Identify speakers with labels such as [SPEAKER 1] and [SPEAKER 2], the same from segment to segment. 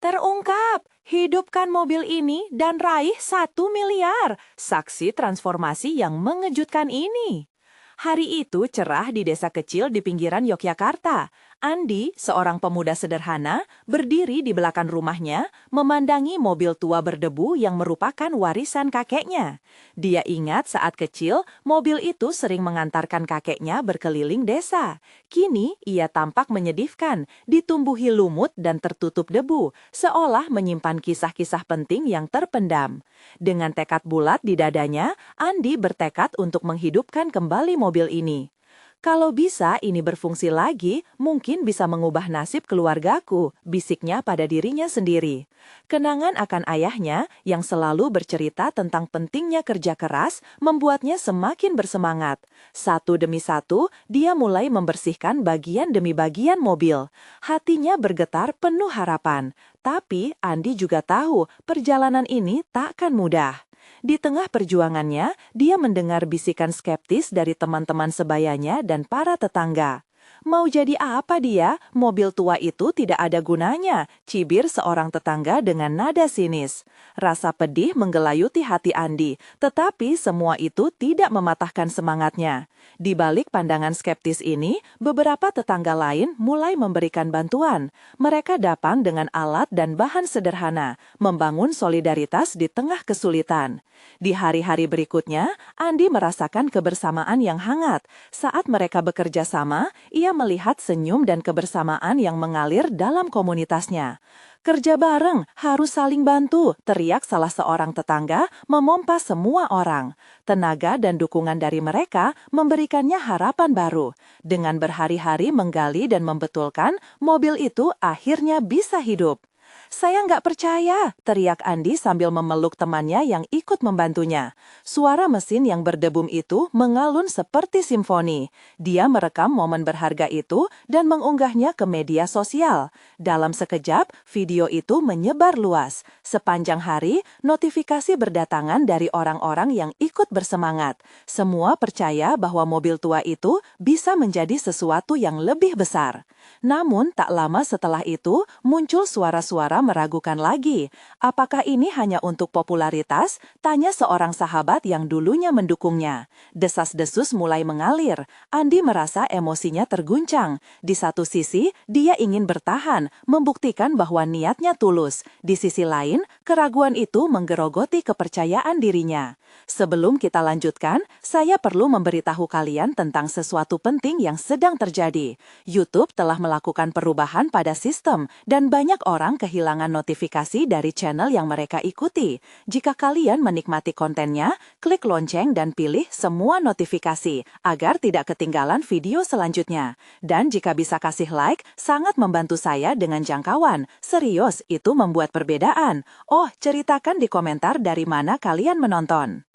[SPEAKER 1] Terungkap, hidupkan mobil ini dan raih 1 miliar. Saksi transformasi yang mengejutkan ini. Hari itu cerah di desa kecil di pinggiran Yogyakarta. Andi, seorang pemuda sederhana, berdiri di belakang rumahnya, memandangi mobil tua berdebu yang merupakan warisan kakeknya. Dia ingat saat kecil, mobil itu sering mengantarkan kakeknya berkeliling desa. Kini, ia tampak menyedihkan, ditumbuhi lumut dan tertutup debu, seolah menyimpan kisah-kisah penting yang terpendam. Dengan tekad bulat di dadanya, Andi bertekad untuk menghidupkan kembali mobil ini. Kalau bisa ini berfungsi lagi, mungkin bisa mengubah nasib keluargaku, bisiknya pada dirinya sendiri. Kenangan akan ayahnya yang selalu bercerita tentang pentingnya kerja keras membuatnya semakin bersemangat. Satu demi satu, dia mulai membersihkan bagian demi bagian mobil. Hatinya bergetar penuh harapan. Tapi Andi juga tahu perjalanan ini takkan mudah. Di tengah perjuangannya, dia mendengar bisikan skeptis dari teman-teman sebayanya dan para tetangga. Mau jadi apa dia? Mobil tua itu tidak ada gunanya, cibir seorang tetangga dengan nada sinis. Rasa pedih menggelayuti hati Andi, tetapi semua itu tidak mematahkan semangatnya. Di balik pandangan skeptis ini, beberapa tetangga lain mulai memberikan bantuan. Mereka datang dengan alat dan bahan sederhana, membangun solidaritas di tengah kesulitan. Di hari-hari berikutnya, Andi merasakan kebersamaan yang hangat. Saat mereka bekerja sama, ia melihat senyum dan kebersamaan yang mengalir dalam komunitasnya. Kerja bareng, harus saling bantu, teriak salah seorang tetangga memompa semua orang. Tenaga dan dukungan dari mereka memberikannya harapan baru. Dengan berhari-hari menggali dan membetulkan, mobil itu akhirnya bisa hidup. Saya nggak percaya, teriak Andi sambil memeluk temannya yang ikut membantunya. Suara mesin yang berdebum itu mengalun seperti simfoni. Dia merekam momen berharga itu dan mengunggahnya ke media sosial. Dalam sekejap, video itu menyebar luas. Sepanjang hari, notifikasi berdatangan dari orang-orang yang ikut bersemangat. Semua percaya bahwa mobil tua itu bisa menjadi sesuatu yang lebih besar. Namun, tak lama setelah itu, muncul suara-suara meragukan lagi. Apakah ini hanya untuk popularitas? Tanya seorang sahabat yang dulunya mendukungnya. Desas-desus mulai mengalir. Andi merasa emosinya terguncang. Di satu sisi, dia ingin bertahan, membuktikan bahwa niatnya tulus. Di sisi lain, keraguan itu menggerogoti kepercayaan dirinya. Sebelum kita lanjutkan, saya perlu memberitahu kalian tentang sesuatu penting yang sedang terjadi. YouTube telah melakukan perubahan pada sistem dan banyak orang kehilangan notifikasi dari channel yang mereka ikuti. Jika kalian menikmati kontennya, klik lonceng dan pilih semua notifikasi agar tidak ketinggalan video selanjutnya. Dan jika bisa kasih like, sangat membantu saya dengan jangkauan. Serius, itu membuat perbedaan. Oh, ceritakan di komentar dari mana kalian menonton.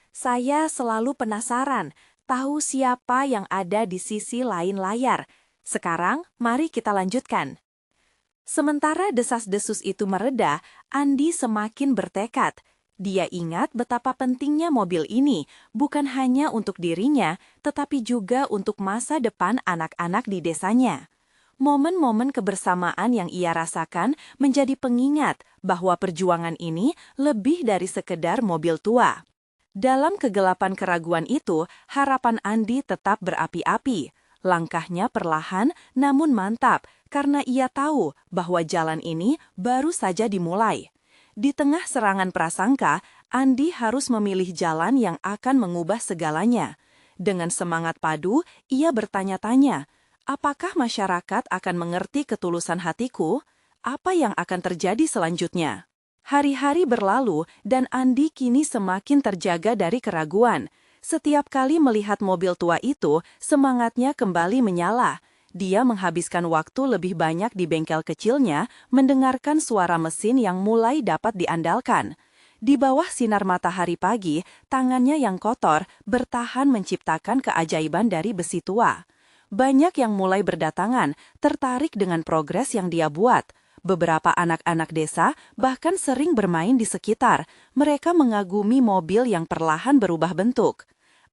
[SPEAKER 1] Saya selalu penasaran, tahu siapa yang ada di sisi lain layar. Sekarang, mari kita lanjutkan. Sementara desas-desus itu mereda, Andi semakin bertekad. Dia ingat betapa pentingnya mobil ini, bukan hanya untuk dirinya, tetapi juga untuk masa depan anak-anak di desanya. Momen-momen kebersamaan yang ia rasakan menjadi pengingat bahwa perjuangan ini lebih dari sekedar mobil tua. Dalam kegelapan keraguan itu, harapan Andi tetap berapi-api. Langkahnya perlahan namun mantap karena ia tahu bahwa jalan ini baru saja dimulai. Di tengah serangan prasangka, Andi harus memilih jalan yang akan mengubah segalanya. Dengan semangat padu, ia bertanya-tanya, apakah masyarakat akan mengerti ketulusan hatiku? Apa yang akan terjadi selanjutnya? Hari-hari berlalu dan Andi kini semakin terjaga dari keraguan. Setiap kali melihat mobil tua itu, semangatnya kembali menyala. Dia menghabiskan waktu lebih banyak di bengkel kecilnya, mendengarkan suara mesin yang mulai dapat diandalkan. Di bawah sinar matahari pagi, tangannya yang kotor bertahan menciptakan keajaiban dari besi tua. Banyak yang mulai berdatangan, tertarik dengan progres yang dia buat. Beberapa anak-anak desa bahkan sering bermain di sekitar. Mereka mengagumi mobil yang perlahan berubah bentuk.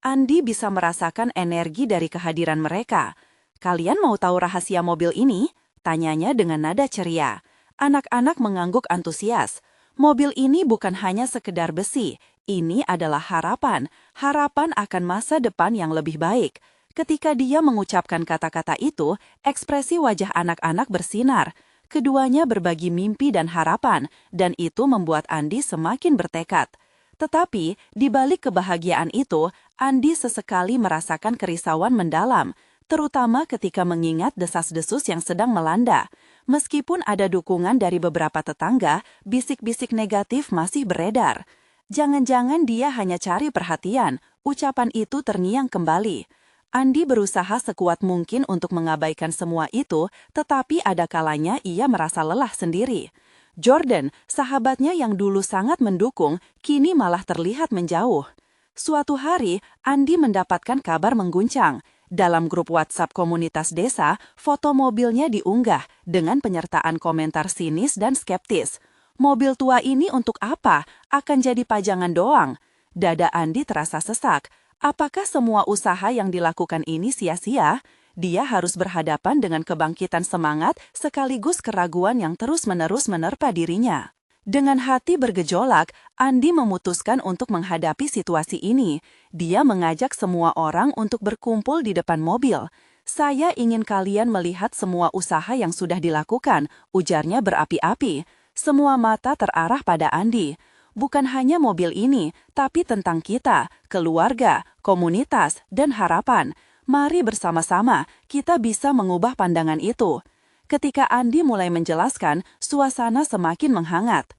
[SPEAKER 1] Andi bisa merasakan energi dari kehadiran mereka. Kalian mau tahu rahasia mobil ini? Tanyanya dengan nada ceria. Anak-anak mengangguk antusias. Mobil ini bukan hanya sekedar besi, ini adalah harapan. Harapan akan masa depan yang lebih baik. Ketika dia mengucapkan kata-kata itu, ekspresi wajah anak-anak bersinar. Keduanya berbagi mimpi dan harapan, dan itu membuat Andi semakin bertekad. Tetapi, di balik kebahagiaan itu, Andi sesekali merasakan kerisauan mendalam, terutama ketika mengingat desas-desus yang sedang melanda. Meskipun ada dukungan dari beberapa tetangga, bisik-bisik negatif masih beredar. Jangan-jangan dia hanya cari perhatian, ucapan itu terngiang kembali. Andi berusaha sekuat mungkin untuk mengabaikan semua itu, tetapi ada kalanya ia merasa lelah sendiri. Jordan, sahabatnya yang dulu sangat mendukung, kini malah terlihat menjauh. Suatu hari, Andi mendapatkan kabar mengguncang. Dalam grup WhatsApp komunitas desa, foto mobilnya diunggah dengan penyertaan komentar sinis dan skeptis. Mobil tua ini untuk apa? Akan jadi pajangan doang. Dada Andi terasa sesak. Apakah semua usaha yang dilakukan ini sia-sia? Dia harus berhadapan dengan kebangkitan semangat sekaligus keraguan yang terus-menerus menerpa dirinya. Dengan hati bergejolak, Andi memutuskan untuk menghadapi situasi ini. Dia mengajak semua orang untuk berkumpul di depan mobil. "Saya ingin kalian melihat semua usaha yang sudah dilakukan," ujarnya berapi-api. Semua mata terarah pada Andi. Bukan hanya mobil ini, tapi tentang kita, keluarga, komunitas, dan harapan. Mari bersama-sama, kita bisa mengubah pandangan itu. Ketika Andi mulai menjelaskan, suasana semakin menghangat.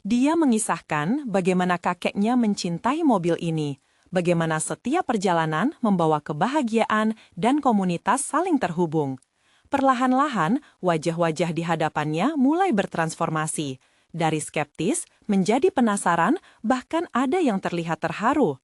[SPEAKER 1] Dia mengisahkan bagaimana kakeknya mencintai mobil ini, bagaimana setiap perjalanan membawa kebahagiaan dan komunitas saling terhubung. Perlahan-lahan, wajah-wajah di hadapannya mulai bertransformasi. Dari skeptis menjadi penasaran, bahkan ada yang terlihat terharu.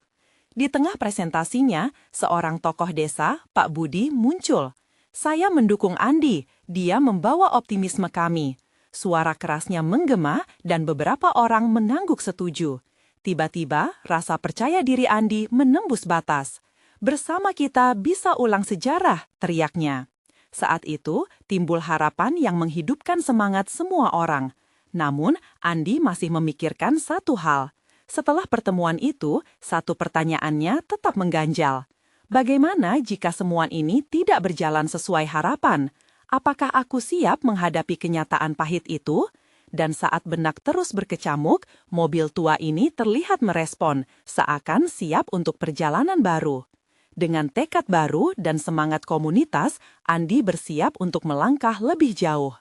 [SPEAKER 1] Di tengah presentasinya, seorang tokoh desa, Pak Budi, muncul. "Saya mendukung Andi, dia membawa optimisme kami." Suara kerasnya menggema dan beberapa orang mengangguk setuju. Tiba-tiba, rasa percaya diri Andi menembus batas. "Bersama kita bisa ulang sejarah," teriaknya. Saat itu, timbul harapan yang menghidupkan semangat semua orang. Namun, Andi masih memikirkan satu hal. Setelah pertemuan itu, satu pertanyaannya tetap mengganjal. Bagaimana jika semua ini tidak berjalan sesuai harapan? Apakah aku siap menghadapi kenyataan pahit itu? Dan saat benak terus berkecamuk, mobil tua ini terlihat merespon, seakan siap untuk perjalanan baru. Dengan tekad baru dan semangat komunitas, Andi bersiap untuk melangkah lebih jauh.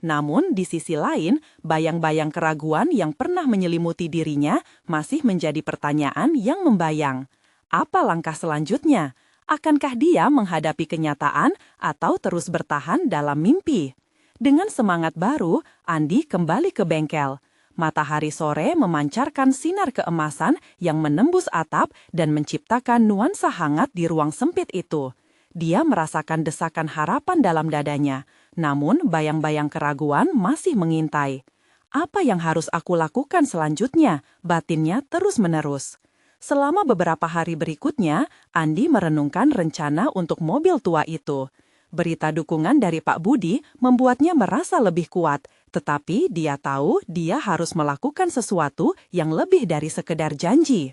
[SPEAKER 1] Namun, di sisi lain, bayang-bayang keraguan yang pernah menyelimuti dirinya masih menjadi pertanyaan yang membayang. Apa langkah selanjutnya? Akankah dia menghadapi kenyataan atau terus bertahan dalam mimpi? Dengan semangat baru, Andi kembali ke bengkel. Matahari sore memancarkan sinar keemasan yang menembus atap dan menciptakan nuansa hangat di ruang sempit itu. Dia merasakan desakan harapan dalam dadanya, namun bayang-bayang keraguan masih mengintai. Apa yang harus aku lakukan selanjutnya? Batinnya terus-menerus. Selama beberapa hari berikutnya, Andi merenungkan rencana untuk mobil tua itu. Berita dukungan dari Pak Budi membuatnya merasa lebih kuat, tetapi dia tahu dia harus melakukan sesuatu yang lebih dari sekedar janji.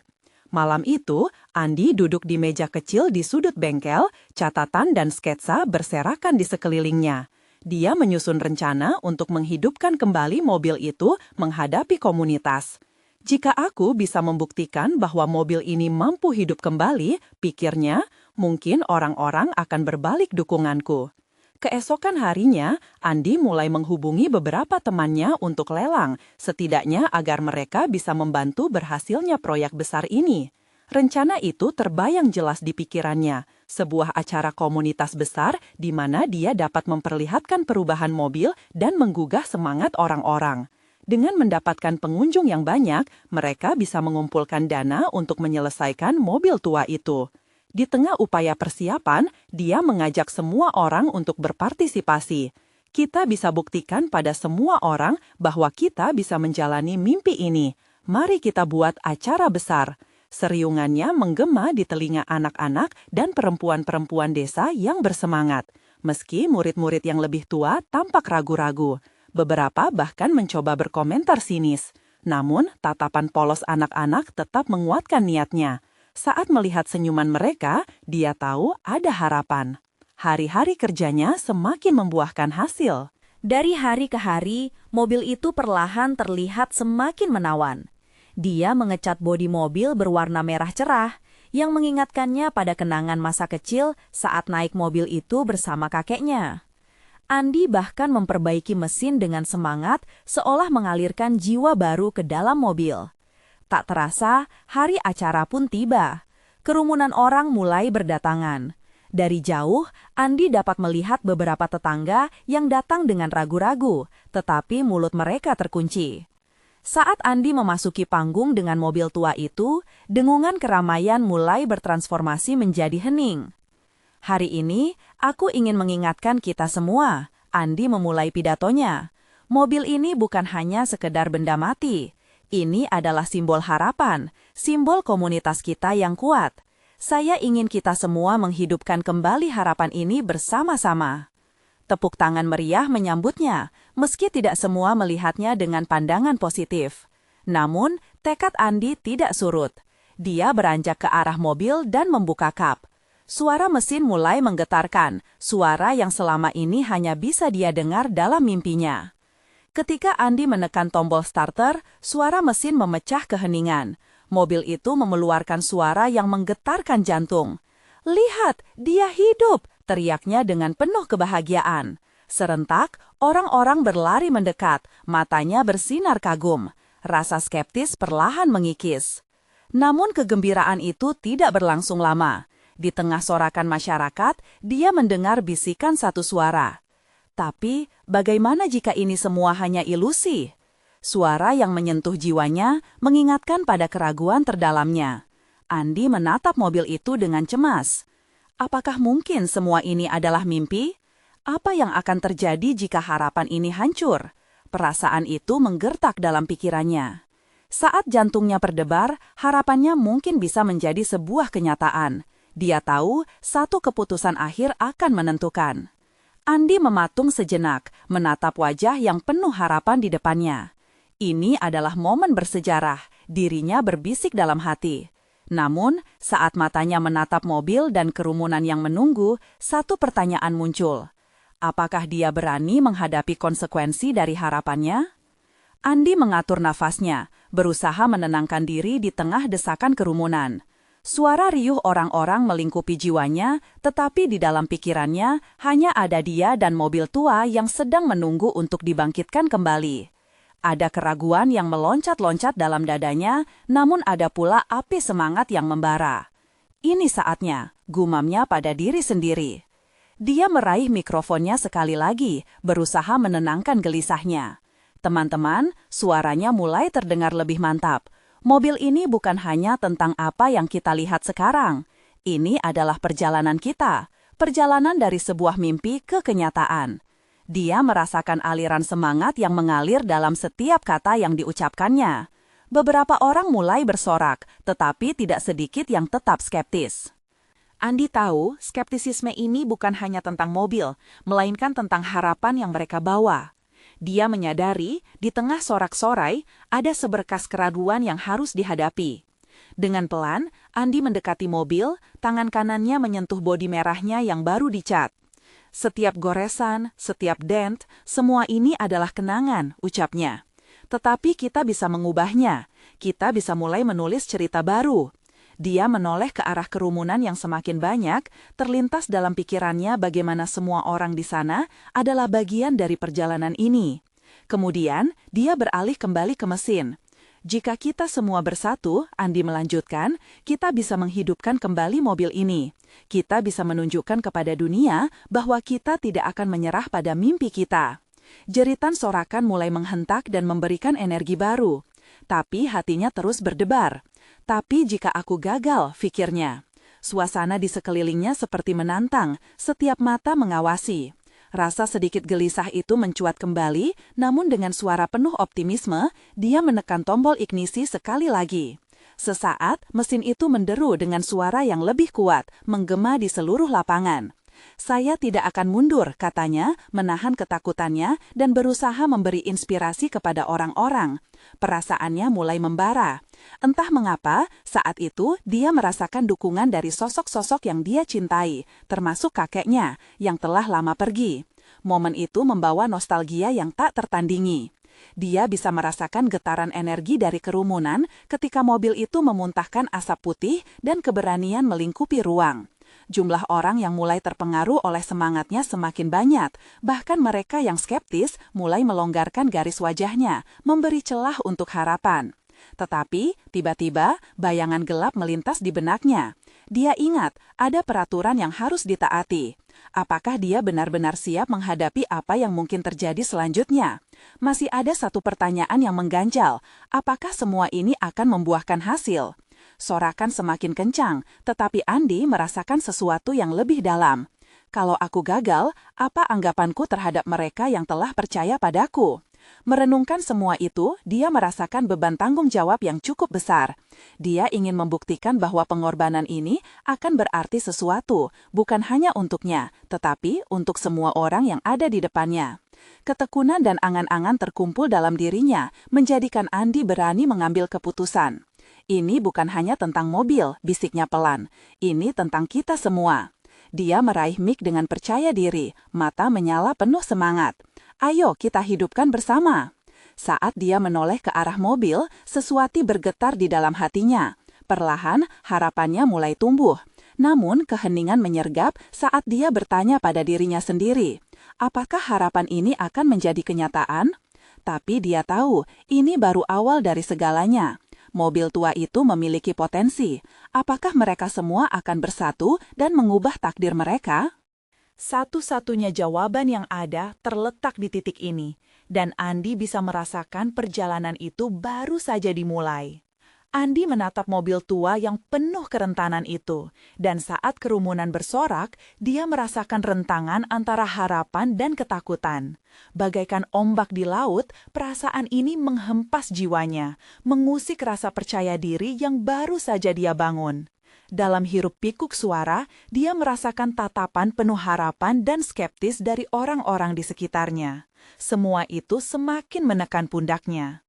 [SPEAKER 1] Malam itu, Andi duduk di meja kecil di sudut bengkel, catatan dan sketsa berserakan di sekelilingnya. Dia menyusun rencana untuk menghidupkan kembali mobil itu menghadapi komunitas. "Jika aku bisa membuktikan bahwa mobil ini mampu hidup kembali," pikirnya, "mungkin orang-orang akan berbalik dukunganku." Keesokan harinya, Andi mulai menghubungi beberapa temannya untuk lelang, setidaknya agar mereka bisa membantu berhasilnya proyek besar ini. Rencana itu terbayang jelas di pikirannya, sebuah acara komunitas besar di mana dia dapat memperlihatkan perubahan mobil dan menggugah semangat orang-orang. Dengan mendapatkan pengunjung yang banyak, mereka bisa mengumpulkan dana untuk menyelesaikan mobil tua itu. Di tengah upaya persiapan, dia mengajak semua orang untuk berpartisipasi. "Kita bisa buktikan pada semua orang bahwa kita bisa menjalani mimpi ini. Mari kita buat acara besar." Seriungannya menggema di telinga anak-anak dan perempuan-perempuan desa yang bersemangat. Meski murid-murid yang lebih tua tampak ragu-ragu. Beberapa bahkan mencoba berkomentar sinis. Namun, tatapan polos anak-anak tetap menguatkan niatnya. Saat melihat senyuman mereka, dia tahu ada harapan. Hari-hari kerjanya semakin membuahkan hasil. Dari hari ke hari, mobil itu perlahan terlihat semakin menawan. Dia mengecat bodi mobil berwarna merah cerah, yang mengingatkannya pada kenangan masa kecil saat naik mobil itu bersama kakeknya. Andi bahkan memperbaiki mesin dengan semangat, seolah mengalirkan jiwa baru ke dalam mobil. Tak terasa, hari acara pun tiba. Kerumunan orang mulai berdatangan. Dari jauh, Andi dapat melihat beberapa tetangga yang datang dengan ragu-ragu, tetapi mulut mereka terkunci. Saat Andi memasuki panggung dengan mobil tua itu, dengungan keramaian mulai bertransformasi menjadi hening. Hari ini, aku ingin mengingatkan kita semua, Andi memulai pidatonya. Mobil ini bukan hanya sekedar benda mati. Ini adalah simbol harapan, simbol komunitas kita yang kuat. Saya ingin kita semua menghidupkan kembali harapan ini bersama-sama. Tepuk tangan meriah menyambutnya, meski tidak semua melihatnya dengan pandangan positif. Namun, tekad Andi tidak surut. Dia beranjak ke arah mobil dan membuka kap. Suara mesin mulai menggetarkan, suara yang selama ini hanya bisa dia dengar dalam mimpinya. Ketika Andi menekan tombol starter, suara mesin memecah keheningan. Mobil itu mengeluarkan suara yang menggetarkan jantung. "Lihat, dia hidup!" teriaknya dengan penuh kebahagiaan. Serentak, orang-orang berlari mendekat, matanya bersinar kagum. Rasa skeptis perlahan mengikis. Namun kegembiraan itu tidak berlangsung lama. Di tengah sorakan masyarakat, dia mendengar bisikan satu suara. Tapi, bagaimana jika ini semua hanya ilusi? Suara yang menyentuh jiwanya mengingatkan pada keraguan terdalamnya. Andi menatap mobil itu dengan cemas. Apakah mungkin semua ini adalah mimpi? Apa yang akan terjadi jika harapan ini hancur? Perasaan itu menggertak dalam pikirannya. Saat jantungnya berdebar, harapannya mungkin bisa menjadi sebuah kenyataan. Dia tahu satu keputusan akhir akan menentukan. Andi mematung sejenak, menatap wajah yang penuh harapan di depannya. Ini adalah momen bersejarah, dirinya berbisik dalam hati. Namun, saat matanya menatap mobil dan kerumunan yang menunggu, satu pertanyaan muncul. Apakah dia berani menghadapi konsekuensi dari harapannya? Andi mengatur nafasnya, berusaha menenangkan diri di tengah desakan kerumunan. Suara riuh orang-orang melingkupi jiwanya, tetapi di dalam pikirannya hanya ada dia dan mobil tua yang sedang menunggu untuk dibangkitkan kembali. Ada keraguan yang meloncat-loncat dalam dadanya, namun ada pula api semangat yang membara. Ini saatnya, gumamnya pada diri sendiri. Dia meraih mikrofonnya sekali lagi, berusaha menenangkan gelisahnya. Teman-teman, suaranya mulai terdengar lebih mantap. Mobil ini bukan hanya tentang apa yang kita lihat sekarang. Ini adalah perjalanan kita, perjalanan dari sebuah mimpi ke kenyataan. Dia merasakan aliran semangat yang mengalir dalam setiap kata yang diucapkannya. Beberapa orang mulai bersorak, tetapi tidak sedikit yang tetap skeptis. Andi tahu, skeptisisme ini bukan hanya tentang mobil, melainkan tentang harapan yang mereka bawa. Dia menyadari, di tengah sorak-sorai, ada seberkas keraguan yang harus dihadapi. Dengan pelan, Andi mendekati mobil, tangan kanannya menyentuh bodi merahnya yang baru dicat. Setiap goresan, setiap dent, semua ini adalah kenangan, ucapnya. Tetapi kita bisa mengubahnya. Kita bisa mulai menulis cerita baru. Dia menoleh ke arah kerumunan yang semakin banyak, terlintas dalam pikirannya bagaimana semua orang di sana adalah bagian dari perjalanan ini. Kemudian, dia beralih kembali ke mesin. Jika kita semua bersatu, Andi melanjutkan, kita bisa menghidupkan kembali mobil ini. Kita bisa menunjukkan kepada dunia bahwa kita tidak akan menyerah pada mimpi kita. Jeritan sorakan mulai menghentak dan memberikan energi baru. Tapi hatinya terus berdebar. Tapi jika aku gagal, pikirnya. Suasana di sekelilingnya seperti menantang, setiap mata mengawasi. Rasa sedikit gelisah itu mencuat kembali, namun dengan suara penuh optimisme, dia menekan tombol ignisi sekali lagi. Sesaat, mesin itu menderu dengan suara yang lebih kuat, menggema di seluruh lapangan.
[SPEAKER 2] Saya tidak akan mundur, katanya, menahan ketakutannya dan berusaha memberi inspirasi kepada orang-orang. Perasaannya mulai membara. Entah mengapa, saat itu dia merasakan dukungan dari sosok-sosok yang dia cintai, termasuk kakeknya, yang telah lama pergi. Momen itu membawa nostalgia yang tak tertandingi. Dia bisa merasakan getaran energi dari kerumunan ketika mobil itu memuntahkan asap putih dan keberanian melingkupi ruang. Jumlah orang yang mulai terpengaruh oleh semangatnya semakin banyak, bahkan mereka yang skeptis mulai melonggarkan garis wajahnya, memberi celah untuk harapan. Tetapi, tiba-tiba, bayangan gelap melintas di benaknya. Dia ingat, ada peraturan yang harus ditaati. Apakah dia benar-benar siap menghadapi apa yang mungkin terjadi selanjutnya? Masih ada satu pertanyaan yang mengganjal. Apakah semua ini akan membuahkan hasil? Sorakan semakin kencang, tetapi Andi merasakan sesuatu yang lebih dalam. Kalau aku gagal, apa anggapanku terhadap mereka yang telah percaya padaku? Merenungkan semua itu, dia merasakan beban tanggung jawab yang cukup besar. Dia ingin membuktikan bahwa pengorbanan ini akan berarti sesuatu, bukan hanya untuknya, tetapi untuk semua orang yang ada di depannya. Ketekunan dan angan-angan terkumpul dalam dirinya, menjadikan Andi berani mengambil keputusan. Ini bukan hanya tentang mobil, bisiknya pelan. Ini tentang kita semua. Dia meraih mic dengan percaya diri, mata menyala penuh semangat. Ayo kita hidupkan bersama. Saat dia menoleh ke arah mobil, sesuatu bergetar di dalam hatinya. Perlahan, harapannya mulai tumbuh. Namun, keheningan menyergap saat dia bertanya pada dirinya sendiri. Apakah harapan ini akan menjadi kenyataan? Tapi dia tahu, ini baru awal dari segalanya. Mobil tua itu memiliki potensi. Apakah mereka semua akan bersatu dan mengubah takdir mereka?
[SPEAKER 1] Satu-satunya jawaban yang ada terletak di titik ini, dan Andi bisa merasakan perjalanan itu baru saja dimulai. Andi menatap mobil tua yang penuh kerentanan itu, dan saat kerumunan bersorak, dia merasakan rentangan antara harapan dan ketakutan. Bagaikan ombak di laut, perasaan ini menghempas jiwanya, mengusik rasa percaya diri yang baru saja dia bangun. Dalam hiruk pikuk suara, dia merasakan tatapan penuh harapan dan skeptis dari orang-orang di sekitarnya. Semua itu semakin menekan pundaknya.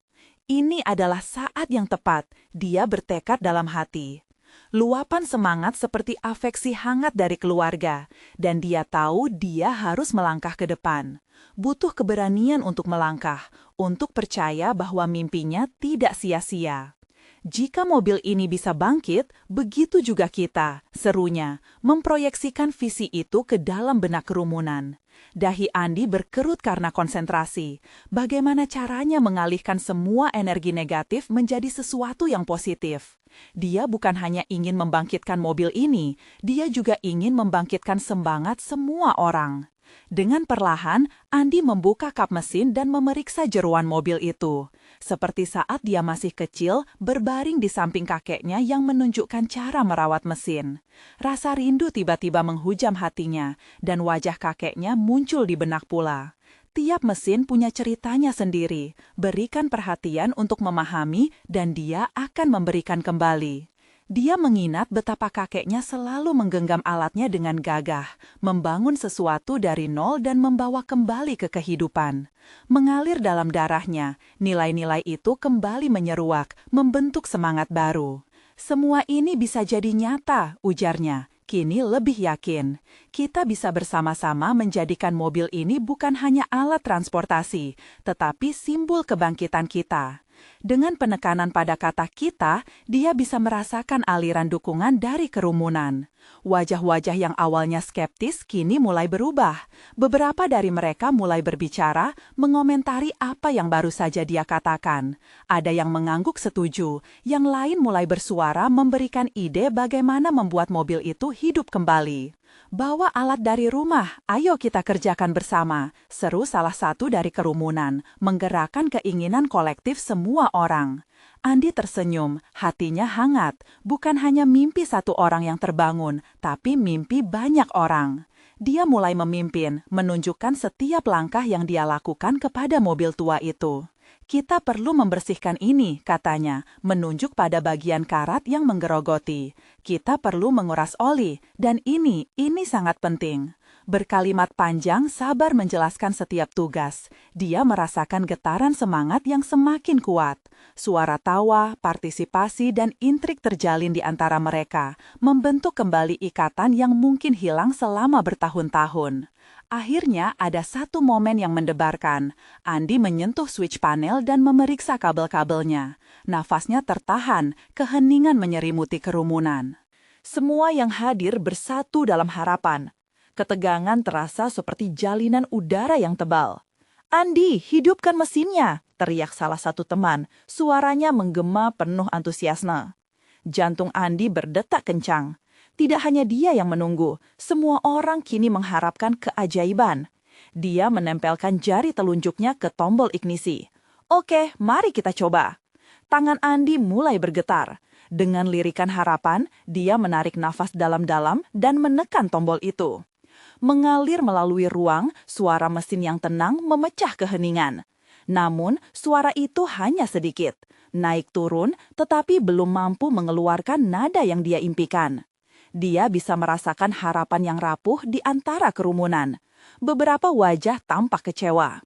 [SPEAKER 1] Ini adalah saat yang tepat, dia bertekad dalam hati. Luapan semangat seperti afeksi hangat dari keluarga, dan dia tahu dia harus melangkah ke depan. Butuh keberanian untuk melangkah, untuk percaya bahwa mimpinya tidak sia-sia. Jika mobil ini bisa bangkit, begitu juga kita, serunya, memproyeksikan visi itu ke dalam benak kerumunan. Dahi Andi berkerut karena konsentrasi. Bagaimana caranya mengalihkan semua energi negatif menjadi sesuatu yang positif? Dia bukan hanya ingin membangkitkan mobil ini, dia juga ingin membangkitkan semangat semua orang. Dengan perlahan, Andi membuka kap mesin dan memeriksa jeruan mobil itu. Seperti saat dia masih kecil, berbaring di samping kakeknya yang menunjukkan cara merawat mesin. Rasa rindu tiba-tiba menghujam hatinya, dan wajah kakeknya muncul di benak pula. Tiap mesin punya ceritanya sendiri, berikan perhatian untuk memahami, dan dia akan memberikan kembali. Dia mengingat betapa kakeknya selalu menggenggam alatnya dengan gagah, membangun sesuatu dari nol dan membawa kembali ke kehidupan. Mengalir dalam darahnya, nilai-nilai itu kembali menyeruak, membentuk semangat baru. Semua ini bisa jadi nyata, ujarnya. Kini lebih yakin, kita bisa bersama-sama menjadikan mobil ini bukan hanya alat transportasi, tetapi simbol kebangkitan kita. Dengan penekanan pada kata kita, dia bisa merasakan aliran dukungan dari kerumunan. Wajah-wajah yang awalnya skeptis kini mulai berubah. Beberapa dari mereka mulai berbicara, mengomentari apa yang baru saja dia katakan. Ada yang mengangguk setuju, yang lain mulai bersuara memberikan ide bagaimana membuat mobil itu hidup kembali. Bawa alat dari rumah, ayo kita kerjakan bersama, seru salah satu dari kerumunan, menggerakkan keinginan kolektif semua orang. Andi tersenyum, hatinya hangat, bukan hanya mimpi satu orang yang terbangun, tapi mimpi banyak orang. Dia mulai memimpin, menunjukkan setiap langkah yang dia lakukan kepada mobil tua itu. Kita perlu membersihkan ini, katanya, menunjuk pada bagian karat yang menggerogoti. Kita perlu menguras oli, dan ini sangat penting. Berkalimat panjang sabar menjelaskan setiap tugas. Dia merasakan getaran semangat yang semakin kuat. Suara tawa, partisipasi, dan intrik terjalin di antara mereka, membentuk kembali ikatan yang mungkin hilang selama bertahun-tahun. Akhirnya ada satu momen yang mendebarkan. Andi menyentuh switch panel dan memeriksa kabel-kabelnya. Nafasnya tertahan, keheningan menyelimuti kerumunan. Semua yang hadir bersatu dalam harapan. Ketegangan terasa seperti jalinan udara yang tebal. "Andi, hidupkan mesinnya!" teriak salah satu teman. Suaranya menggema penuh antusiasme. Jantung Andi berdetak kencang. Tidak hanya dia yang menunggu, semua orang kini mengharapkan keajaiban. Dia menempelkan jari telunjuknya ke tombol ignisi. "Oke, mari kita coba." Tangan Andi mulai bergetar. Dengan lirikan harapan, dia menarik nafas dalam-dalam dan menekan tombol itu. Mengalir melalui ruang, suara mesin yang tenang memecah keheningan. Namun, suara itu hanya sedikit. Naik turun, tetapi belum mampu mengeluarkan nada yang dia impikan. Dia bisa merasakan harapan yang rapuh di antara kerumunan. Beberapa wajah tampak kecewa.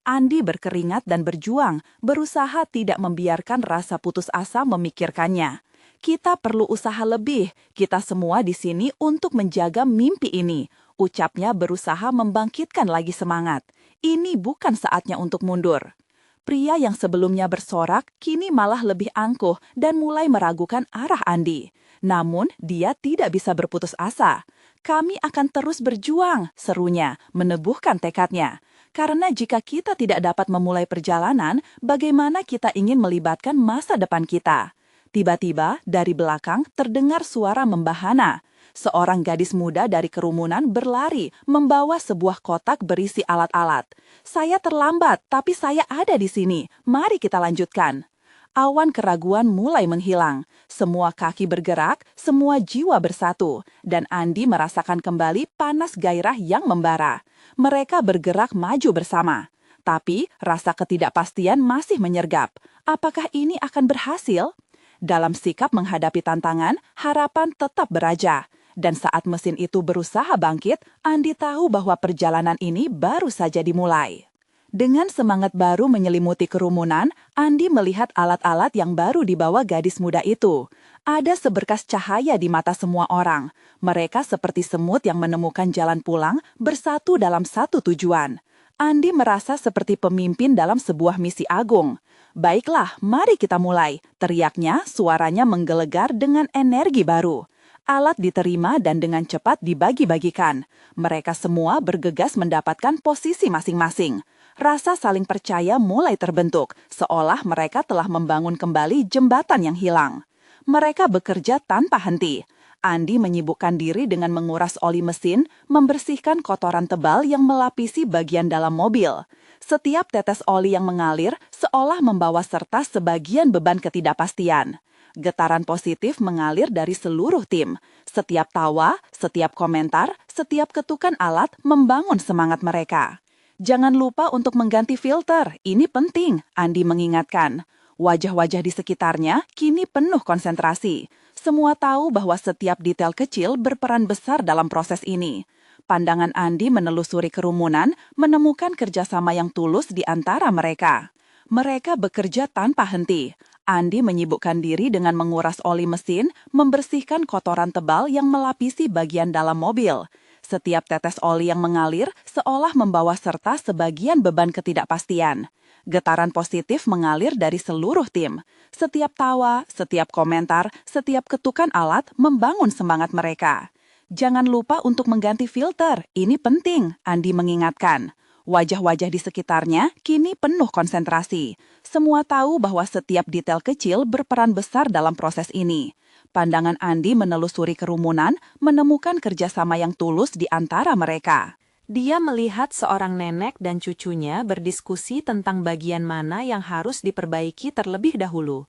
[SPEAKER 1] Andi berkeringat dan berjuang, berusaha tidak membiarkan rasa putus asa memikirkannya. "Kita perlu usaha lebih, kita semua di sini untuk menjaga mimpi ini," ucapnya berusaha membangkitkan lagi semangat. Ini bukan saatnya untuk mundur. Pria yang sebelumnya bersorak, kini malah lebih angkuh dan mulai meragukan arah Andi. Namun, dia tidak bisa berputus asa. "Kami akan terus berjuang," serunya, meneguhkan tekadnya. Karena jika kita tidak dapat memulai perjalanan, bagaimana kita ingin melibatkan masa depan kita? Tiba-tiba, dari belakang terdengar suara membahana. Seorang gadis muda dari kerumunan berlari, membawa sebuah kotak berisi alat-alat. "Saya terlambat, tapi saya ada di sini. Mari kita lanjutkan." Awan keraguan mulai menghilang. Semua kaki bergerak, semua jiwa bersatu. Dan Andi merasakan kembali panas gairah yang membara. Mereka bergerak maju bersama. Tapi rasa ketidakpastian masih menyergap. Apakah ini akan berhasil? Dalam sikap menghadapi tantangan, harapan tetap beraja. Dan saat mesin itu berusaha bangkit, Andi tahu bahwa perjalanan ini baru saja dimulai. Dengan semangat baru menyelimuti kerumunan, Andi melihat alat-alat yang baru dibawa gadis muda itu. Ada seberkas cahaya di mata semua orang. Mereka seperti semut yang menemukan jalan pulang, bersatu dalam satu tujuan. Andi merasa seperti pemimpin dalam sebuah misi agung. "Baiklah, mari kita mulai," teriaknya, suaranya menggelegar dengan energi baru. Alat diterima dan dengan cepat dibagi-bagikan. Mereka semua bergegas mendapatkan posisi masing-masing. Rasa saling percaya mulai terbentuk, seolah mereka telah membangun kembali jembatan yang hilang. Mereka bekerja tanpa henti. Andi menyibukkan diri dengan menguras oli mesin, membersihkan kotoran tebal yang melapisi bagian dalam mobil. Setiap tetes oli yang mengalir seolah membawa serta sebagian beban ketidakpastian. Getaran positif mengalir dari seluruh tim. Setiap tawa, setiap komentar, setiap ketukan alat membangun semangat mereka. "Jangan lupa untuk mengganti filter, ini penting," Andi mengingatkan. Wajah-wajah di sekitarnya kini penuh konsentrasi. Semua tahu bahwa setiap detail kecil berperan besar dalam proses ini. Pandangan Andi menelusuri kerumunan, menemukan kerjasama yang tulus di antara mereka. Mereka bekerja tanpa henti. Andi menyibukkan diri dengan menguras oli mesin, membersihkan kotoran tebal yang melapisi bagian dalam mobil. Setiap tetes oli yang mengalir seolah membawa serta sebagian beban ketidakpastian. Getaran positif mengalir dari seluruh tim. Setiap tawa, setiap komentar, setiap ketukan alat membangun semangat mereka. "Jangan lupa untuk mengganti filter, ini penting," Andi mengingatkan. Wajah-wajah di sekitarnya kini penuh konsentrasi. Semua tahu bahwa setiap detail kecil berperan besar dalam proses ini. Pandangan Andi menelusuri kerumunan, menemukan kerjasama yang tulus di antara mereka. Dia melihat seorang nenek dan cucunya berdiskusi tentang bagian mana yang harus diperbaiki terlebih dahulu.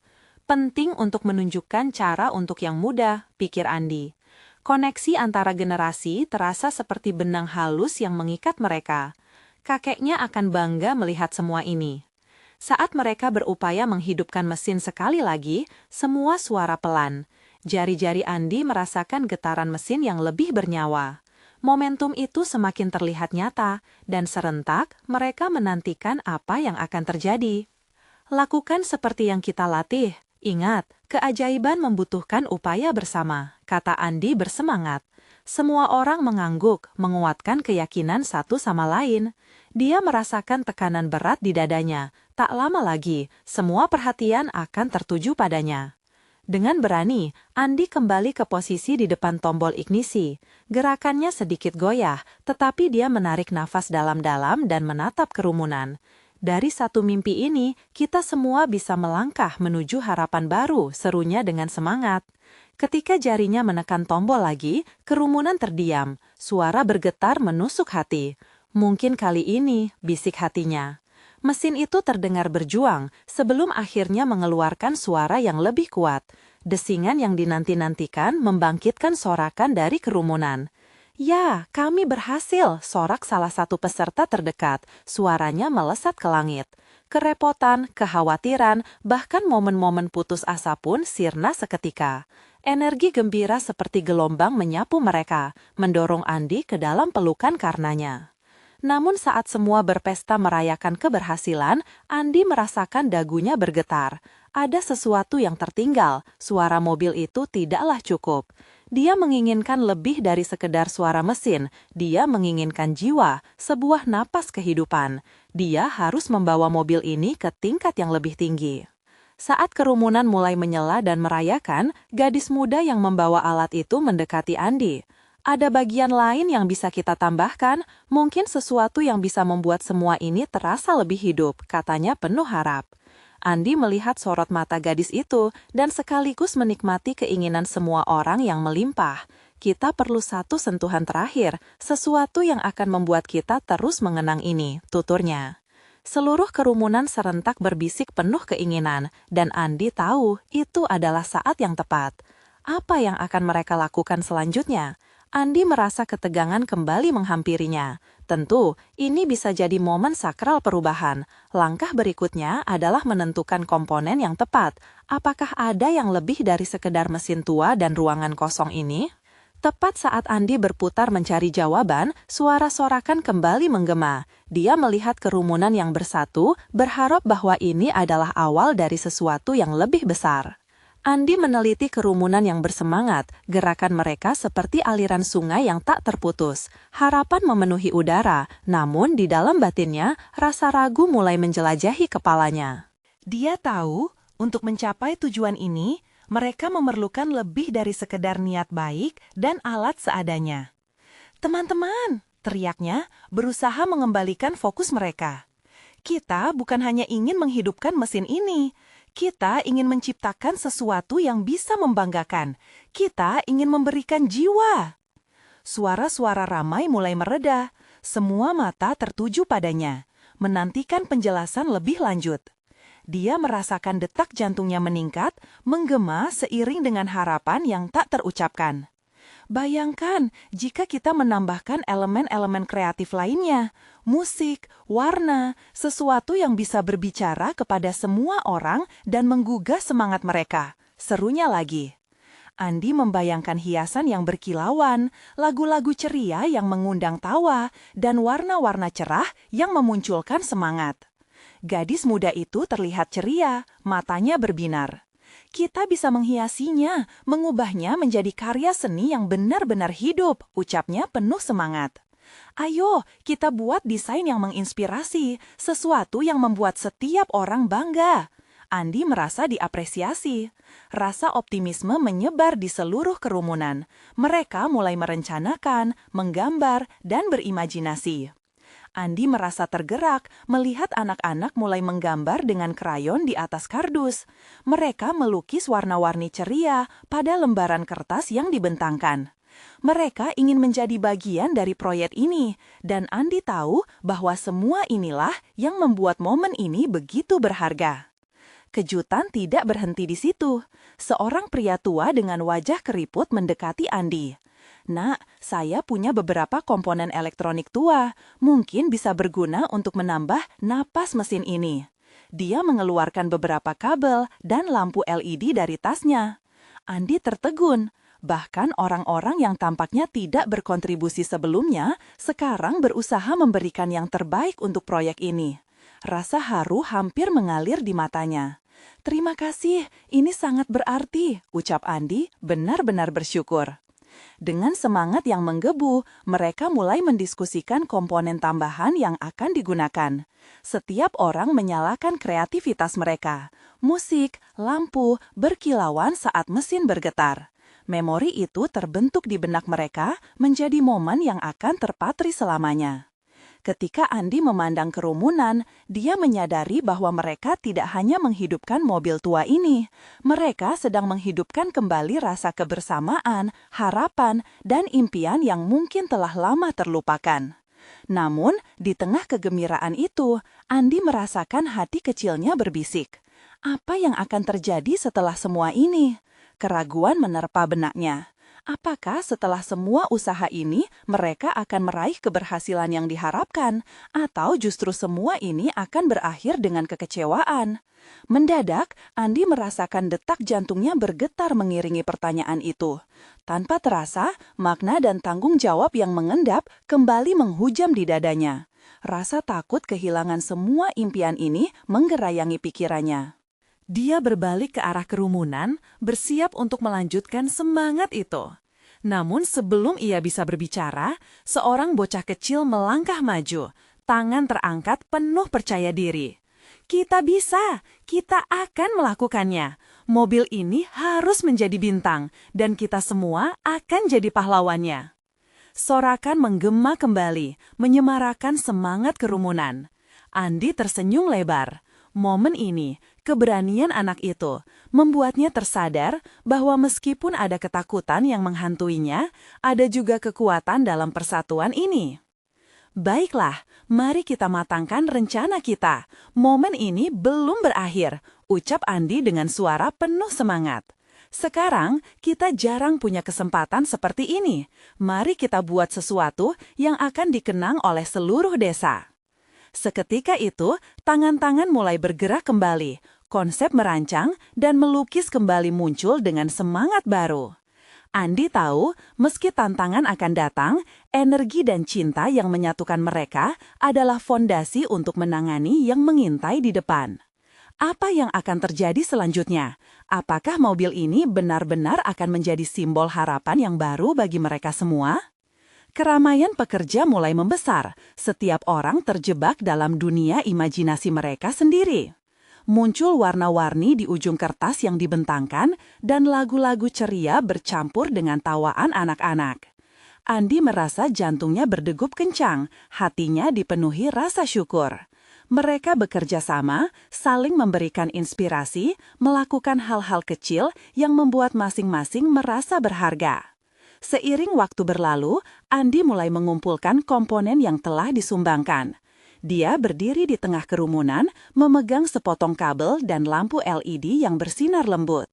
[SPEAKER 1] Penting untuk menunjukkan cara untuk yang muda, pikir Andi. Koneksi antara generasi terasa seperti benang halus yang mengikat mereka. Kakeknya akan bangga melihat semua ini. Saat mereka berupaya menghidupkan mesin sekali lagi, semua suara pelan. Jari-jari Andi merasakan getaran mesin yang lebih bernyawa. Momentum itu semakin terlihat nyata, dan serentak mereka menantikan apa yang akan terjadi. Lakukan seperti yang kita latih. Ingat, keajaiban membutuhkan upaya bersama, kata Andi bersemangat. Semua orang mengangguk, menguatkan keyakinan satu sama lain. Dia merasakan tekanan berat di dadanya. Tak lama lagi, semua perhatian akan tertuju padanya. Dengan berani, Andi kembali ke posisi di depan tombol ignisi. Gerakannya sedikit goyah, tetapi dia menarik nafas dalam-dalam dan menatap kerumunan. Dari satu mimpi ini, kita semua bisa melangkah menuju harapan baru, serunya dengan semangat. Ketika jarinya menekan tombol lagi, kerumunan terdiam. Suara bergetar menusuk hati. Mungkin kali ini, bisik hatinya. Mesin itu terdengar berjuang sebelum akhirnya mengeluarkan suara yang lebih kuat. Desingan yang dinanti-nantikan membangkitkan sorakan dari kerumunan. Ya, kami berhasil, sorak salah satu peserta terdekat. Suaranya melesat ke langit. Kerepotan, kekhawatiran, bahkan momen-momen putus asa pun sirna seketika. Energi gembira seperti gelombang menyapu mereka, mendorong Andi ke dalam pelukan karenanya. Namun saat semua berpesta merayakan keberhasilan, Andi merasakan dagunya bergetar. Ada sesuatu yang tertinggal, suara mobil itu tidaklah cukup. Dia menginginkan lebih dari sekedar suara mesin, dia menginginkan jiwa, sebuah napas kehidupan. Dia harus membawa mobil ini ke tingkat yang lebih tinggi. Saat kerumunan mulai menyela dan merayakan, gadis muda yang membawa alat itu mendekati Andi. Ada bagian lain yang bisa kita tambahkan, mungkin sesuatu yang bisa membuat semua ini terasa lebih hidup, katanya penuh harap. Andi melihat sorot mata gadis itu dan sekaligus menikmati keinginan semua orang yang melimpah. Kita perlu satu sentuhan terakhir, sesuatu yang akan membuat kita terus mengenang ini, tuturnya. Seluruh kerumunan serentak berbisik penuh keinginan, dan Andi tahu itu adalah saat yang tepat. Apa yang akan mereka lakukan selanjutnya? Andi merasa ketegangan kembali menghampirinya. Tentu, ini bisa jadi momen sakral perubahan. Langkah berikutnya adalah menentukan komponen yang tepat. Apakah ada yang lebih dari sekedar mesin tua dan ruangan kosong ini? Tepat saat Andi berputar mencari jawaban, suara sorakan kembali menggema. Dia melihat kerumunan yang bersatu, berharap bahwa ini adalah awal dari sesuatu yang lebih besar. Andi meneliti kerumunan yang bersemangat, gerakan mereka seperti aliran sungai yang tak terputus. Harapan memenuhi udara, namun di dalam batinnya, rasa ragu mulai menjelajahi kepalanya. Dia tahu, untuk mencapai tujuan ini, mereka memerlukan lebih dari sekedar niat baik dan alat seadanya. Teman-teman, teriaknya, berusaha mengembalikan fokus mereka. Kita bukan hanya ingin menghidupkan mesin ini, kita ingin menciptakan sesuatu yang bisa membanggakan. Kita ingin memberikan jiwa. Suara-suara ramai mulai mereda. Semua mata tertuju padanya, menantikan penjelasan lebih lanjut. Dia merasakan detak jantungnya meningkat, menggema seiring dengan harapan yang tak terucapkan. Bayangkan jika kita menambahkan elemen-elemen kreatif lainnya, musik, warna, sesuatu yang bisa berbicara kepada semua orang dan menggugah semangat mereka. Serunya lagi. Andi membayangkan hiasan yang berkilauan, lagu-lagu ceria yang mengundang tawa, dan warna-warna cerah yang memunculkan semangat. Gadis muda itu terlihat ceria, matanya berbinar. Kita bisa menghiasinya, mengubahnya menjadi karya seni yang benar-benar hidup, ucapnya penuh semangat. Ayo, kita buat desain yang menginspirasi, sesuatu yang membuat setiap orang bangga. Andi merasa diapresiasi. Rasa optimisme menyebar di seluruh kerumunan. Mereka mulai merencanakan, menggambar, dan berimajinasi. Andi merasa tergerak melihat anak-anak mulai menggambar dengan krayon di atas kardus. Mereka melukis warna-warni ceria pada lembaran kertas yang dibentangkan. Mereka ingin menjadi bagian dari proyek ini, dan Andi tahu bahwa semua inilah yang membuat momen ini begitu berharga. Kejutan tidak berhenti di situ. Seorang pria tua dengan wajah keriput mendekati Andi. Nak, saya punya beberapa komponen elektronik tua, mungkin bisa berguna untuk menambah napas mesin ini. Dia mengeluarkan beberapa kabel dan lampu LED dari tasnya. Andi tertegun.
[SPEAKER 2] Bahkan orang-orang yang tampaknya tidak berkontribusi sebelumnya, sekarang berusaha memberikan yang terbaik untuk proyek ini. Rasa haru hampir mengalir di matanya. "Terima kasih, ini sangat berarti," ucap Andi, benar-benar bersyukur. Dengan semangat yang menggebu, mereka mulai mendiskusikan komponen tambahan yang akan digunakan. Setiap orang menyalakan kreativitas mereka. Musik, lampu, berkilauan saat mesin bergetar. Memori itu terbentuk di benak mereka menjadi momen yang akan terpatri selamanya. Ketika Andi memandang kerumunan, dia menyadari bahwa mereka tidak hanya menghidupkan mobil tua ini. Mereka sedang menghidupkan kembali rasa kebersamaan, harapan, dan impian yang mungkin telah lama terlupakan. Namun, di tengah kegembiraan itu, Andi merasakan hati kecilnya berbisik. Apa yang akan terjadi setelah semua ini? Keraguan menerpa benaknya. Apakah setelah semua usaha ini mereka akan meraih keberhasilan yang diharapkan, atau justru semua ini akan berakhir dengan kekecewaan? Mendadak, Andi merasakan detak jantungnya bergetar mengiringi pertanyaan itu. Tanpa terasa, makna dan tanggung jawab yang mengendap kembali menghujam di dadanya. Rasa takut kehilangan semua impian ini menggerayangi pikirannya.
[SPEAKER 1] Dia berbalik ke arah kerumunan, bersiap untuk melanjutkan semangat itu. Namun sebelum ia bisa berbicara, seorang bocah kecil melangkah maju, tangan terangkat penuh percaya diri. "Kita bisa, kita akan melakukannya. Mobil ini harus menjadi bintang, dan kita semua akan jadi pahlawannya." Sorakan menggema kembali, menyemarakan semangat kerumunan. Andi tersenyum lebar. Momen ini, keberanian anak itu, membuatnya tersadar bahwa meskipun ada ketakutan yang menghantuinya, ada juga kekuatan dalam persatuan ini. "Baiklah, mari kita matangkan rencana kita. Momen ini belum berakhir," ucap Andi dengan suara penuh semangat. "Sekarang kita jarang punya kesempatan seperti ini. Mari kita buat sesuatu yang akan dikenang oleh seluruh desa." Seketika itu, tangan-tangan mulai bergerak kembali, konsep merancang dan melukis kembali muncul dengan semangat baru. Andi tahu, meski tantangan akan datang, energi dan cinta yang menyatukan mereka adalah fondasi untuk menangani yang mengintai di depan. Apa yang akan terjadi selanjutnya? Apakah mobil ini benar-benar akan menjadi simbol harapan yang baru bagi mereka semua? Keramaian pekerja mulai membesar, setiap orang terjebak dalam dunia imajinasi mereka sendiri. Muncul warna-warni di ujung kertas yang dibentangkan dan lagu-lagu ceria bercampur dengan tawaan anak-anak. Andi merasa jantungnya berdegup kencang, hatinya dipenuhi rasa syukur. Mereka bekerja sama, saling memberikan inspirasi, melakukan hal-hal kecil yang membuat masing-masing merasa berharga. Seiring waktu berlalu, Andi mulai mengumpulkan komponen yang telah disumbangkan. Dia berdiri di tengah kerumunan, memegang sepotong kabel dan lampu LED yang bersinar lembut.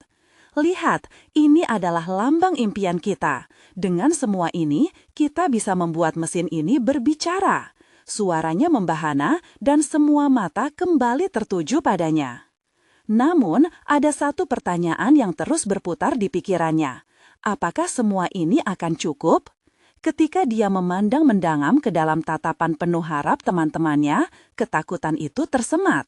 [SPEAKER 1] "Lihat, ini adalah lambang impian kita. Dengan semua ini, kita bisa membuat mesin ini berbicara." Suaranya membahana dan semua mata kembali tertuju padanya. Namun, ada satu pertanyaan yang terus berputar di pikirannya. Apakah semua ini akan cukup? Ketika dia memandang mendalam ke dalam tatapan penuh harap teman-temannya, ketakutan itu tersemat.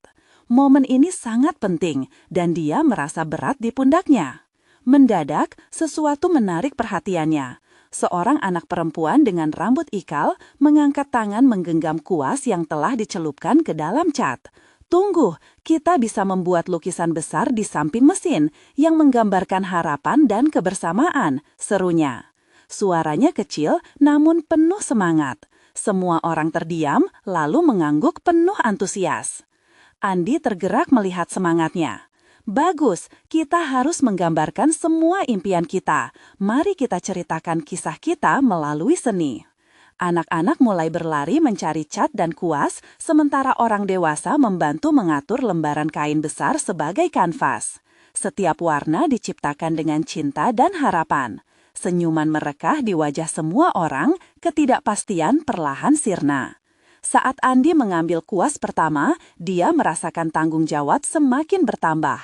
[SPEAKER 1] Momen ini sangat penting, dan dia merasa berat di pundaknya. Mendadak, sesuatu menarik perhatiannya. Seorang anak perempuan dengan rambut ikal mengangkat tangan menggenggam kuas yang telah dicelupkan ke dalam cat. "Tunggu, kita bisa membuat lukisan besar di samping mesin yang menggambarkan harapan dan kebersamaan," serunya. Suaranya kecil namun penuh semangat. Semua orang terdiam lalu mengangguk penuh antusias. Andi tergerak melihat semangatnya. "Bagus, kita harus menggambarkan semua impian kita. Mari kita ceritakan kisah kita melalui seni." Anak-anak mulai berlari mencari cat dan kuas, sementara orang dewasa membantu mengatur lembaran kain besar sebagai kanvas. Setiap warna diciptakan dengan cinta dan harapan. Senyuman merekah di wajah semua orang, ketidakpastian perlahan sirna. Saat Andi mengambil kuas pertama, dia merasakan tanggung jawab semakin bertambah.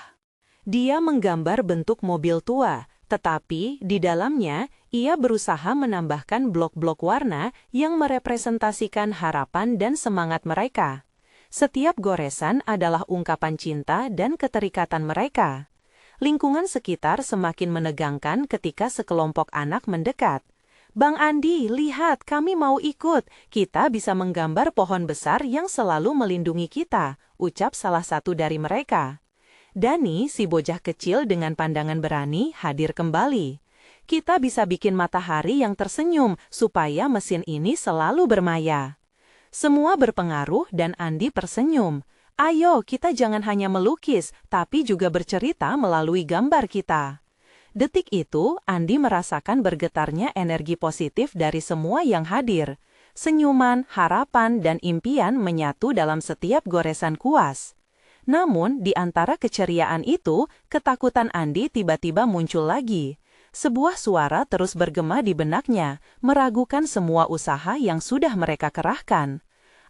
[SPEAKER 1] Dia menggambar bentuk mobil tua, Tetapi di dalamnya, ia berusaha menambahkan blok-blok warna yang merepresentasikan harapan dan semangat mereka. Setiap goresan adalah ungkapan cinta dan keterikatan mereka. Lingkungan sekitar semakin menegangkan ketika sekelompok anak mendekat. "Bang Andi, lihat, kami mau ikut. Kita bisa menggambar pohon besar yang selalu melindungi kita," ucap salah satu dari mereka. Dani, si bocah kecil dengan pandangan berani, hadir kembali. "Kita bisa bikin matahari yang tersenyum supaya mesin ini selalu bermaya." Semua berpengaruh dan Andi tersenyum. "Ayo, kita jangan hanya melukis, tapi juga bercerita melalui gambar kita." Detik itu, Andi merasakan bergetarnya energi positif dari semua yang hadir. Senyuman, harapan, dan impian menyatu dalam setiap goresan kuas. Namun, di antara keceriaan itu, ketakutan Andi tiba-tiba muncul lagi. Sebuah suara terus bergema di benaknya, meragukan semua usaha yang sudah mereka kerahkan.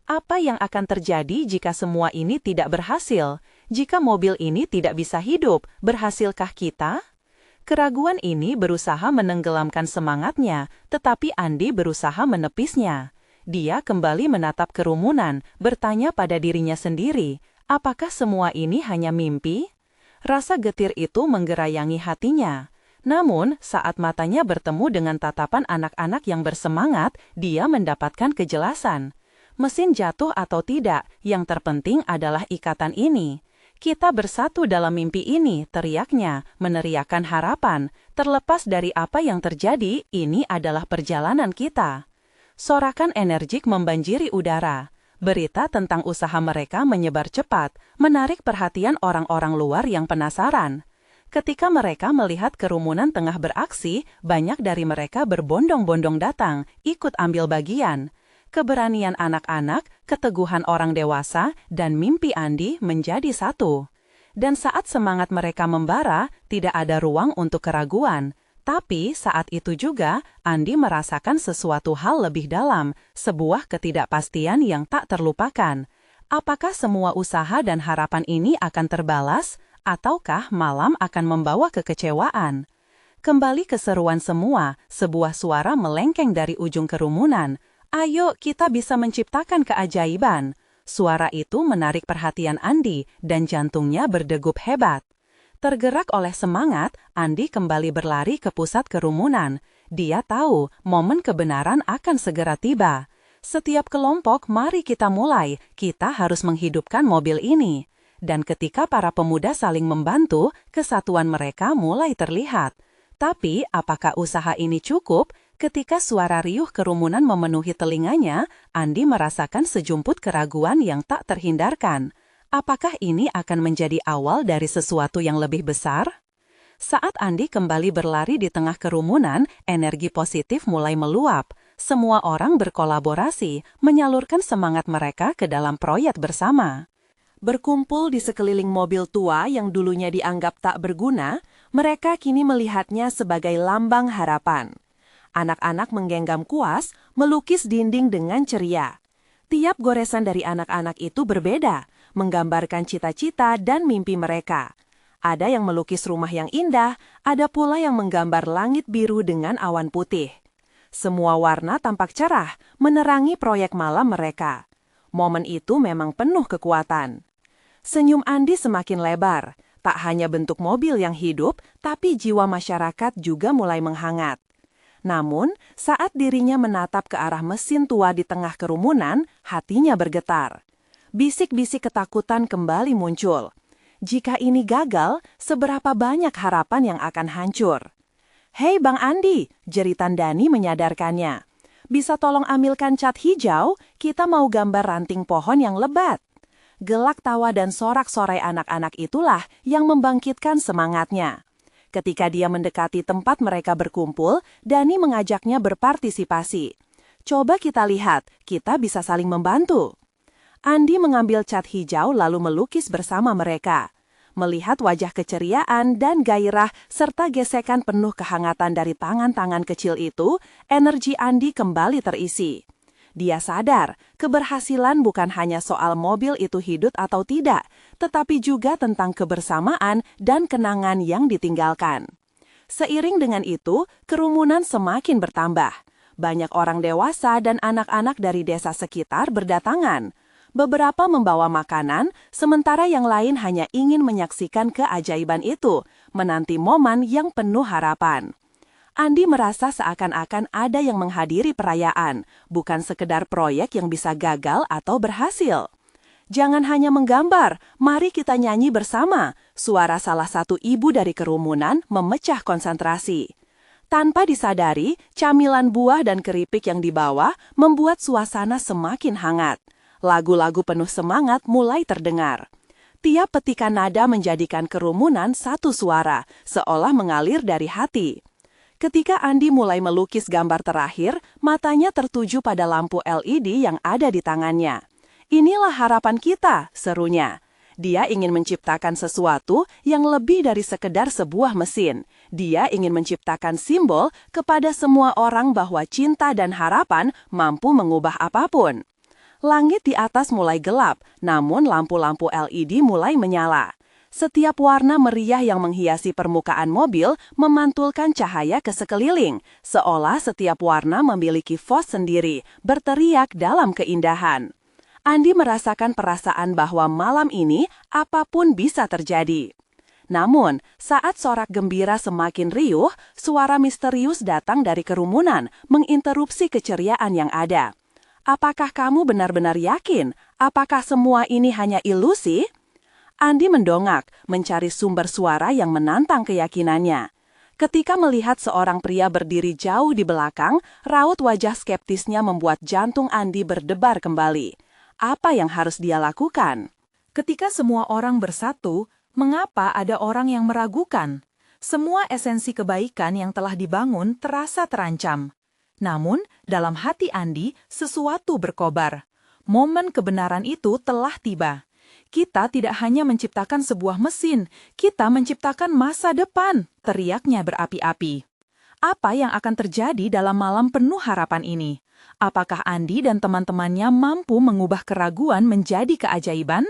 [SPEAKER 1] Apa yang akan terjadi jika semua ini tidak berhasil? Jika mobil ini tidak bisa hidup, berhasilkah kita? Keraguan ini berusaha menenggelamkan semangatnya, tetapi Andi berusaha menepisnya. Dia kembali menatap kerumunan, bertanya pada dirinya sendiri, apakah semua ini hanya mimpi? Rasa getir itu menggerayangi hatinya. Namun, saat matanya bertemu dengan tatapan anak-anak yang bersemangat, dia mendapatkan kejelasan. Mesin jatuh atau tidak, yang terpenting adalah ikatan ini. "Kita bersatu dalam mimpi ini," teriaknya, meneriakkan harapan. "Terlepas dari apa yang terjadi, ini adalah perjalanan kita." Sorakan energik membanjiri udara. Berita tentang usaha mereka menyebar cepat, menarik perhatian orang-orang luar yang penasaran. Ketika mereka melihat kerumunan tengah beraksi, banyak dari mereka berbondong-bondong datang, ikut ambil bagian. Keberanian anak-anak, keteguhan orang dewasa, dan mimpi Andi menjadi satu. Dan saat semangat mereka membara, tidak ada ruang untuk keraguan. Tapi saat itu juga, Andi merasakan sesuatu hal lebih dalam, sebuah ketidakpastian yang tak terlupakan. Apakah semua usaha dan harapan ini akan terbalas, ataukah malam akan membawa kekecewaan? Kembali keseruan semua, sebuah suara melengkeng dari ujung kerumunan. "Ayo, kita bisa menciptakan keajaiban." Suara itu menarik perhatian Andi, dan jantungnya berdegup hebat. Tergerak oleh semangat, Andi kembali berlari ke pusat kerumunan. Dia tahu momen kebenaran akan segera tiba. Setiap kelompok, mari kita mulai. Kita harus menghidupkan mobil ini. Dan ketika para pemuda saling membantu, kesatuan mereka mulai terlihat. Tapi, apakah usaha ini cukup? Ketika suara riuh kerumunan memenuhi telinganya, Andi merasakan sejumput keraguan yang tak terhindarkan. Apakah ini akan menjadi awal dari sesuatu yang lebih besar? Saat Andi kembali berlari di tengah kerumunan, energi positif mulai meluap. Semua orang berkolaborasi, menyalurkan semangat mereka ke dalam proyek bersama. Berkumpul di sekeliling mobil tua yang dulunya dianggap tak berguna, mereka kini melihatnya sebagai lambang harapan. Anak-anak menggenggam kuas, melukis dinding dengan ceria. Tiap goresan dari anak-anak itu berbeda, menggambarkan cita-cita dan mimpi mereka. Ada yang melukis rumah yang indah, ada pula yang menggambar langit biru dengan awan putih. Semua warna tampak cerah, menerangi proyek malam mereka. Momen itu memang penuh kekuatan. Senyum Andi semakin lebar. Tak hanya bentuk mobil yang hidup, tapi jiwa masyarakat juga mulai menghangat. Namun, saat dirinya menatap ke arah mesin tua di tengah kerumunan, hatinya bergetar. Bisik-bisik ketakutan kembali muncul. Jika ini gagal, seberapa banyak harapan yang akan hancur? "Hei Bang Andi," jeritan Dani menyadarkannya. "Bisa tolong ambilkan cat hijau? Kita mau gambar ranting pohon yang lebat." Gelak tawa dan sorak-sorai anak-anak itulah yang membangkitkan semangatnya. Ketika dia mendekati tempat mereka berkumpul, Dani mengajaknya berpartisipasi. "Coba kita lihat, kita bisa saling membantu." Andi mengambil cat hijau lalu melukis bersama mereka. Melihat wajah keceriaan dan gairah serta gesekan penuh kehangatan dari tangan-tangan kecil itu, energi Andi kembali terisi. Dia sadar, keberhasilan bukan hanya soal mobil itu hidup atau tidak, tetapi juga tentang kebersamaan dan kenangan yang ditinggalkan. Seiring dengan itu, kerumunan semakin bertambah. Banyak orang dewasa dan anak-anak dari desa sekitar berdatangan. Beberapa membawa makanan, sementara yang lain hanya ingin menyaksikan keajaiban itu, menanti momen yang penuh harapan. Andi merasa seakan-akan ada yang menghadiri perayaan, bukan sekedar proyek yang bisa gagal atau berhasil. Jangan hanya menggambar, mari kita nyanyi bersama. Suara salah satu ibu dari kerumunan memecah konsentrasi. Tanpa disadari, camilan buah dan keripik yang dibawa membuat suasana semakin hangat. Lagu-lagu penuh semangat mulai terdengar. Tiap petikan nada menjadikan kerumunan satu suara, seolah mengalir dari hati. Ketika Andi mulai melukis gambar terakhir, matanya tertuju pada lampu LED yang ada di tangannya. Inilah harapan kita, serunya. Dia ingin menciptakan sesuatu yang lebih dari sekedar sebuah mesin. Dia ingin menciptakan simbol kepada semua orang bahwa cinta dan harapan mampu mengubah apapun. Langit di atas mulai gelap, namun lampu-lampu LED mulai menyala. Setiap warna meriah yang menghiasi permukaan mobil memantulkan cahaya ke sekeliling, seolah setiap warna memiliki voice sendiri, berteriak dalam keindahan. Andi merasakan perasaan bahwa malam ini apapun bisa terjadi. Namun, saat sorak gembira semakin riuh, suara misterius datang dari kerumunan, menginterupsi keceriaan yang ada. Apakah kamu benar-benar yakin? Apakah semua ini hanya ilusi? Andi mendongak, mencari sumber suara yang menantang keyakinannya. Ketika melihat seorang pria berdiri jauh di belakang, raut wajah skeptisnya membuat jantung Andi berdebar kembali. Apa yang harus dia lakukan?
[SPEAKER 3] Ketika semua orang bersatu, mengapa ada orang yang meragukan? Semua esensi kebaikan yang telah dibangun terasa terancam. Namun, dalam hati Andi, sesuatu berkobar. Momen kebenaran itu telah tiba. Kita tidak hanya menciptakan sebuah mesin, kita menciptakan masa depan, teriaknya berapi-api. Apa yang akan terjadi dalam malam penuh harapan ini? Apakah Andi dan teman-temannya mampu mengubah keraguan menjadi keajaiban?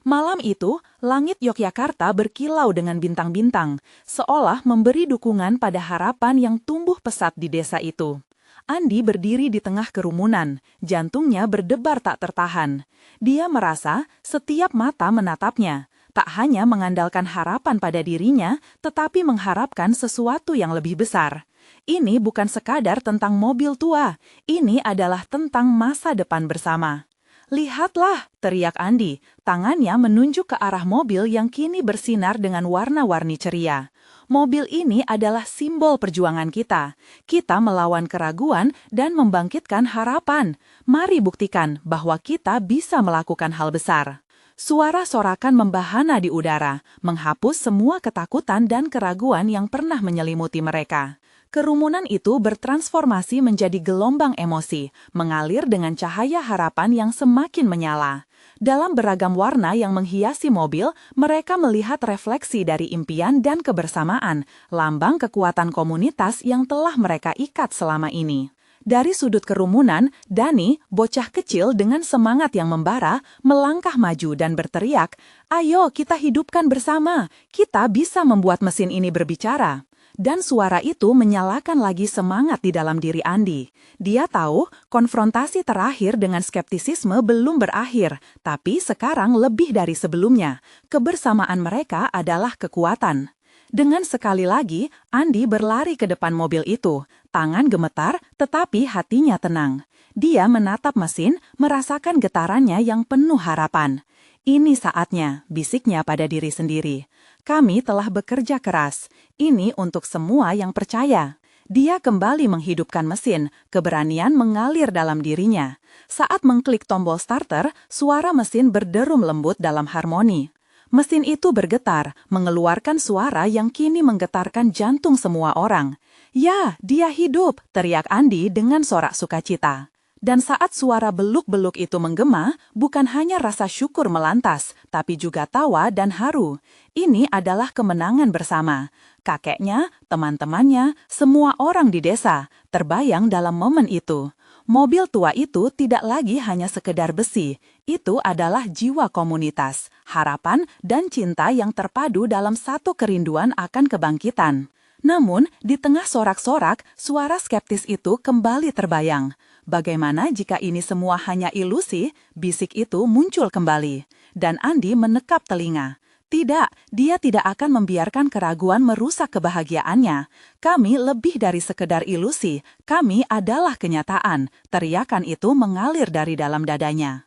[SPEAKER 3] Malam itu, langit Yogyakarta berkilau dengan bintang-bintang, seolah memberi dukungan pada harapan yang tumbuh pesat di desa itu. Andi berdiri di tengah kerumunan, jantungnya berdebar tak tertahan. Dia merasa setiap mata menatapnya, tak hanya mengandalkan harapan pada dirinya, tetapi mengharapkan sesuatu yang lebih besar. Ini bukan sekadar tentang mobil tua, ini adalah tentang masa depan bersama. Lihatlah, teriak Andi, tangannya menunjuk ke arah mobil yang kini bersinar dengan warna-warni ceria. Mobil ini adalah simbol perjuangan kita. Kita melawan keraguan dan membangkitkan harapan. Mari buktikan bahwa kita bisa melakukan hal besar. Suara sorakan membahana di udara, menghapus semua ketakutan dan keraguan yang pernah menyelimuti mereka. Kerumunan itu bertransformasi menjadi gelombang emosi, mengalir dengan cahaya harapan yang semakin menyala. Dalam beragam warna yang menghiasi mobil, mereka melihat refleksi dari impian dan kebersamaan, lambang kekuatan komunitas yang telah mereka ikat selama ini. Dari sudut kerumunan, Dani, bocah kecil dengan semangat yang membara, melangkah maju dan berteriak, "Ayo kita hidupkan bersama, kita bisa membuat mesin ini berbicara." Dan suara itu menyalakan lagi semangat di dalam diri Andi. Dia tahu konfrontasi terakhir dengan skeptisisme belum berakhir, tapi sekarang lebih dari sebelumnya. Kebersamaan mereka adalah kekuatan. Dengan sekali lagi, Andi berlari ke depan mobil itu. Tangan gemetar, tetapi hatinya tenang. Dia menatap mesin, merasakan getarannya yang penuh harapan. Ini saatnya, bisiknya pada diri sendiri. Kami telah bekerja keras. Ini untuk semua yang percaya. Dia kembali menghidupkan mesin, keberanian mengalir dalam dirinya. Saat mengklik tombol starter, suara mesin berderum lembut dalam harmoni. Mesin itu bergetar, mengeluarkan suara yang kini menggetarkan jantung semua orang. "Ya, dia hidup!" teriak Andi dengan sorak sukacita. Dan saat suara beluk-beluk itu menggema, bukan hanya rasa syukur melantas, tapi juga tawa dan haru. Ini adalah kemenangan bersama. Kakeknya, teman-temannya, semua orang di desa terbayang dalam momen itu. Mobil tua itu tidak lagi hanya sekedar besi. Itu adalah jiwa komunitas, harapan, dan cinta yang terpadu dalam satu kerinduan akan kebangkitan. Namun, di tengah sorak-sorak, suara skeptis itu kembali terbayang. Bagaimana jika ini semua hanya ilusi? Bisik itu muncul kembali. Dan Andi menekap telinga. Tidak, dia tidak akan membiarkan keraguan merusak kebahagiaannya. Kami lebih dari sekedar ilusi, kami adalah kenyataan. Teriakan itu mengalir dari dalam dadanya.